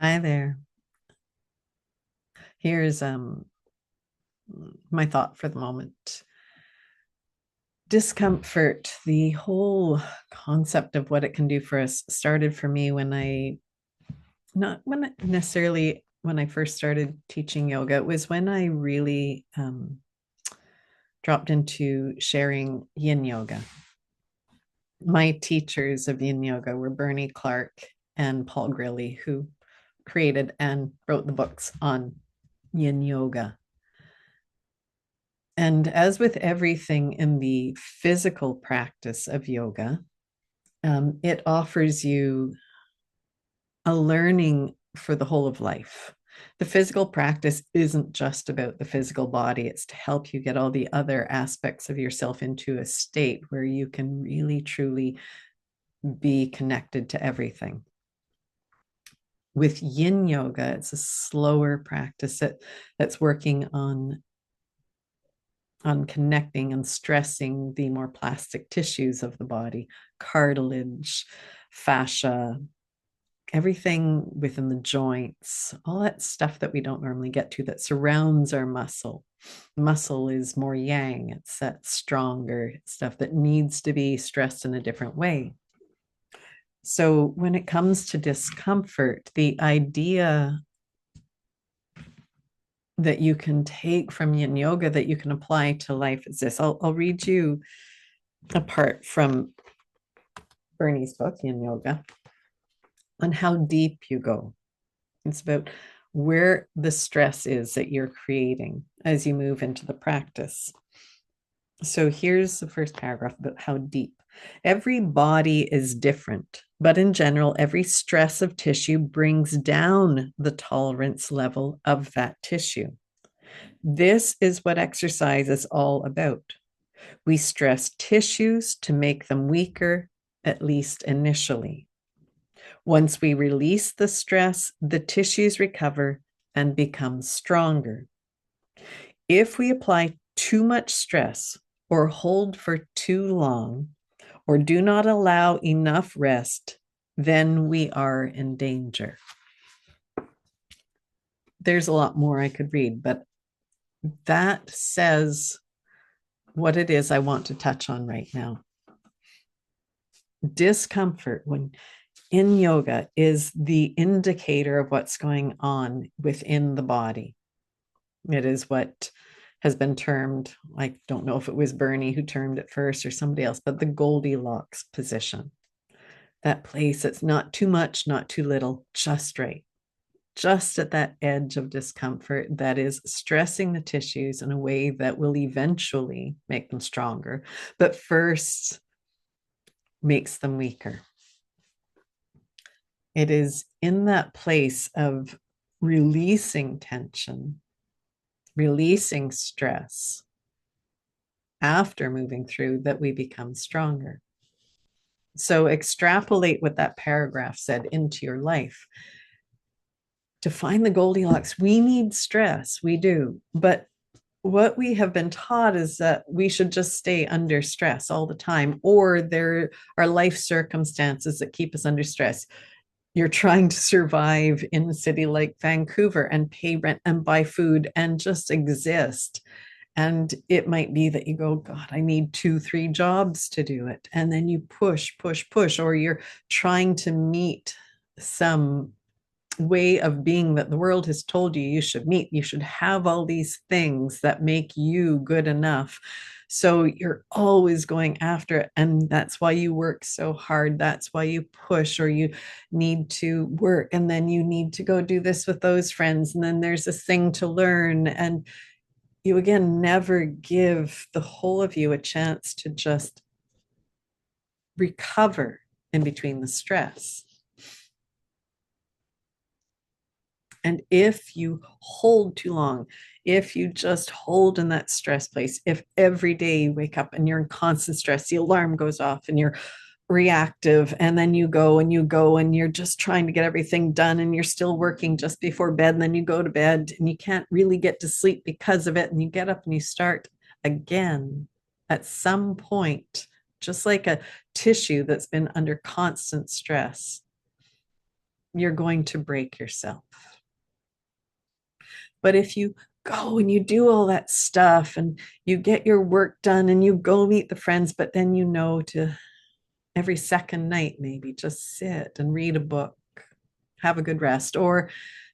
Hi there. Here's my thought for the moment. Discomfort, the whole concept of what it can do for us started for me when not when necessarily when I first started teaching yoga. It was when I really dropped into sharing yin yoga. My teachers of yin yoga were Bernie Clark and Paul Grilly, who created and wrote the books on yin yoga. And as with everything in the physical practice of yoga, it offers you a learning for the whole of life. The physical practice isn't just about the physical body, it's to help you get all the other aspects of yourself into a state where you can really truly be connected to everything. With yin yoga, it's a slower practice that's working on connecting and stressing the more plastic tissues of the body, cartilage, fascia, everything within the joints, all that stuff that we don't normally get to that surrounds our muscle. Muscle is more yang, it's that stronger stuff that needs to be stressed in a different way. So when it comes to discomfort, the idea that you can take from yin yoga that you can apply to life is this. I'll read you a part from Bernie's book, Yin Yoga, on how deep you go. It's about where the stress is that you're creating as you move into the practice. So here's the first paragraph about how deep. Every body is different, but in general, every stress of tissue brings down the tolerance level of that tissue. This is what exercise is all about. We stress tissues to make them weaker, at least initially. Once we release the stress, the tissues recover and become stronger. If we apply too much stress or hold for too long or do not allow enough rest, then we are in danger. There's a lot more I could read, but that says what it is I want to touch on right now. Discomfort when in yoga is the indicator of what's going on within the body. It is what has been termed, I don't know if it was Bernie who termed it first or somebody else, but the Goldilocks position. That place that's not too much, not too little, just right. Just at that edge of discomfort that is stressing the tissues in a way that will eventually make them stronger, but first makes them weaker. It is in that place of releasing tension, releasing stress after moving through that we become stronger. So extrapolate what that paragraph said into your life. To find the Goldilocks, we need stress, we do. But what we have been taught is that we should just stay under stress all the time, or there are life circumstances that keep us under stress. You're trying to survive in a city like Vancouver and pay rent and buy food and just exist. And it might be that you go, God, I need 2, 3 jobs to do it. And then you push, push, push, or you're trying to meet some way of being that the world has told you you should meet. You should have all these things that make you good enough. So you're always going after it. And that's why you work so hard. That's why you push or you need to work. And then you need to go do this with those friends. And then there's this thing to learn. And you again never give the whole of you a chance to just recover in between the stress. And if you hold too long, if you just hold in that stress place, if every day you wake up and you're in constant stress, the alarm goes off and you're reactive, and then you go and you go and you're just trying to get everything done and you're still working just before bed, and then you go to bed and you can't really get to sleep because of it, and you get up and you start again at some point, just like a tissue that's been under constant stress, you're going to break yourself. But if you go and you do all that stuff and you get your work done and you go meet the friends, but then you know to every second night, maybe just sit and read a book, have a good rest, or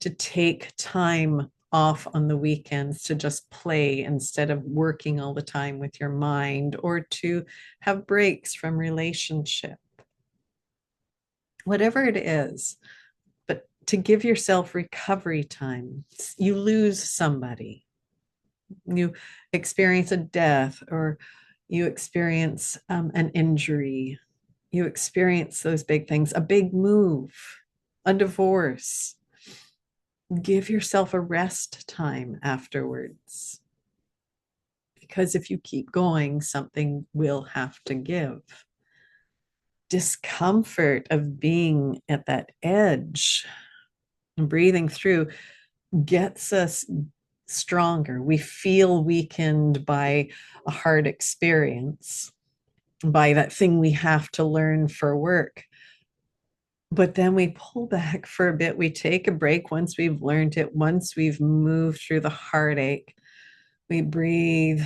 to take time off on the weekends to just play instead of working all the time with your mind, or to have breaks from relationship, whatever it is. But to give yourself recovery time. You lose somebody, you experience a death, or you experience an injury, you experience those big things, a big move, a divorce. Give yourself a rest time afterwards. Because if you keep going, something will have to give. Discomfort of being at that edge and breathing through gets us stronger. We feel weakened by a hard experience, by that thing we have to learn for work. But then we pull back for a bit. We take a break once we've learned it, once we've moved through the heartache. We breathe.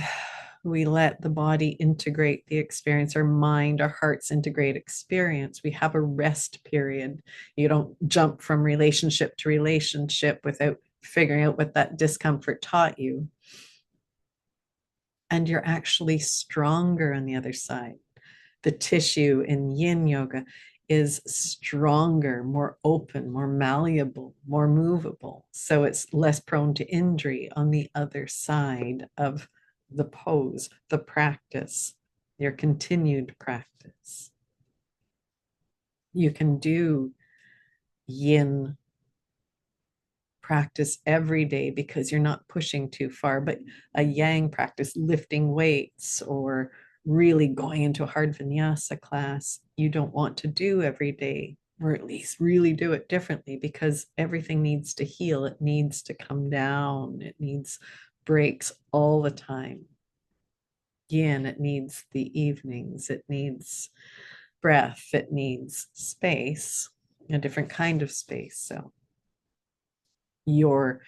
We let the body integrate the experience, our mind, our hearts integrate experience. We have a rest period. You don't jump from relationship to relationship without figuring out what that discomfort taught you. And you're actually stronger on the other side. The tissue in yin yoga is stronger, more open, more malleable, more movable. So it's less prone to injury on the other side of the pose, the practice, your continued practice. You can do yin practice every day because you're not pushing too far, but a yang practice, lifting weights or really going into a hard vinyasa class, you don't want to do every day, or at least really do it differently, because everything needs to heal. It needs to come down. It needs breaks all the time. Yin, it needs the evenings. It needs breath. It needs space, a different kind of space. So your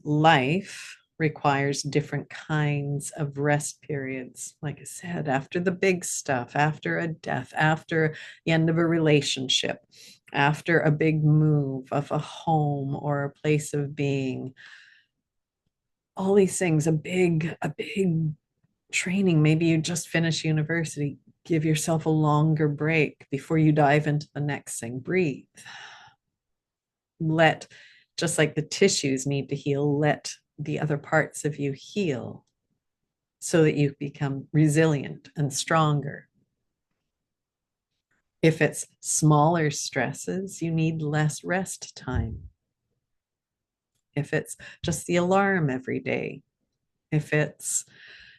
life requires different kinds of rest periods. Like I said, after the big stuff, after a death, after the end of a relationship, after a big move of a home or a place of being, all these things, a big training. Maybe you just finish university. Give yourself a longer break before you dive into the next thing. Breathe. Let, just like the tissues need to heal, let the other parts of you heal so that you become resilient and stronger. If it's smaller stresses, you need less rest time. If it's just the alarm every day, if it's,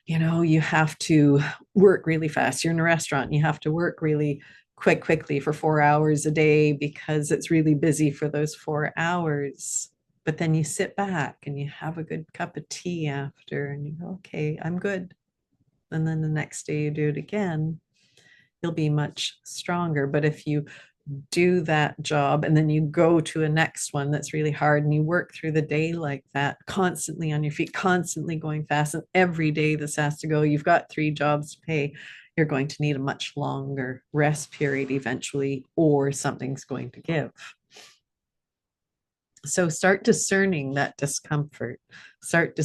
you have to work really fast, you're in a restaurant and you have to work really quickly for 4 hours a day because it's really busy for those 4 hours. But then you sit back and you have a good cup of tea after and you go, okay, I'm good. And then the next day you do it again, you'll be much stronger. But if you do that job and then you go to a next one that's really hard and you work through the day like that, constantly on your feet, constantly going fast, and every day this has to go, you've got 3 jobs to pay, you're going to need a much longer rest period eventually, or something's going to give. So start discerning that discomfort, start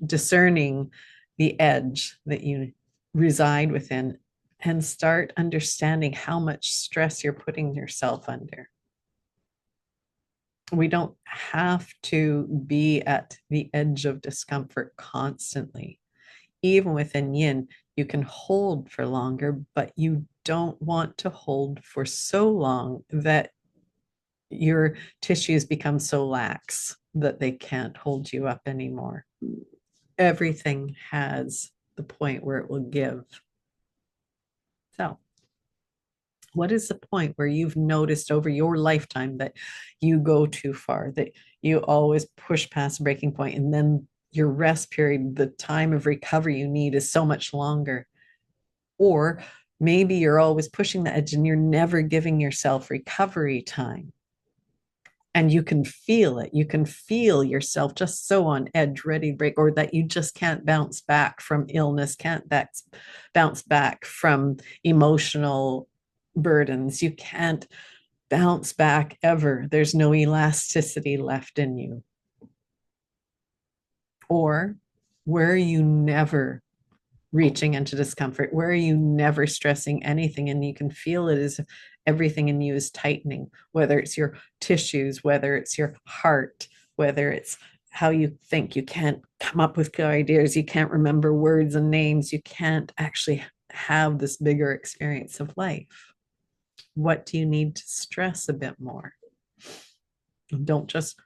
discerning the edge that you reside within, and start understanding how much stress you're putting yourself under. We don't have to be at the edge of discomfort constantly. Even within yin, you can hold for longer, but you don't want to hold for so long that your tissues become so lax that they can't hold you up anymore. Everything has the point where it will give. So, what is the point where you've noticed over your lifetime that you go too far, that you always push past the breaking point, and then your rest period, the time of recovery you need, is so much longer? Or maybe you're always pushing the edge and you're never giving yourself recovery time. And you can feel it. You can feel yourself just so on edge, ready to break, or that you just can't bounce back from illness, can't bounce back from emotional burdens. You can't bounce back ever. There's no elasticity left in you. Or where are you never reaching into discomfort? Where are you never stressing anything? And you can feel it as everything in you is tightening, whether it's your tissues, whether it's your heart, whether it's how you think. You can't come up with good ideas. You can't remember words and names. You can't actually have this bigger experience of life. What do you need to stress a bit more? Don't just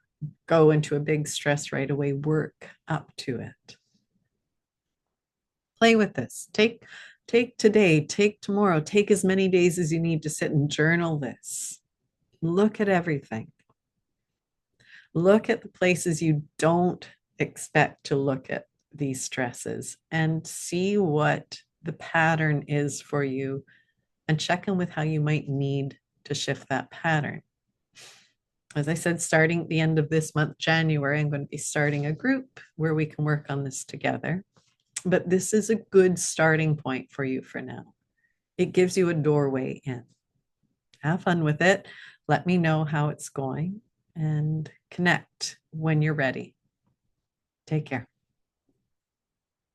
go into a big stress right away. Work up to it. Play with this. Take today, take tomorrow, take as many days as you need to sit and journal this. Look at everything. Look at the places you don't expect to look at these stresses and see what the pattern is for you and check in with how you might need to shift that pattern. As I said, starting at the end of this month, January, I'm going to be starting a group where we can work on this together. But this is a good starting point for you for now. It gives you a doorway in. Have fun with it. Let me know how it's going and connect when you're ready. Take care.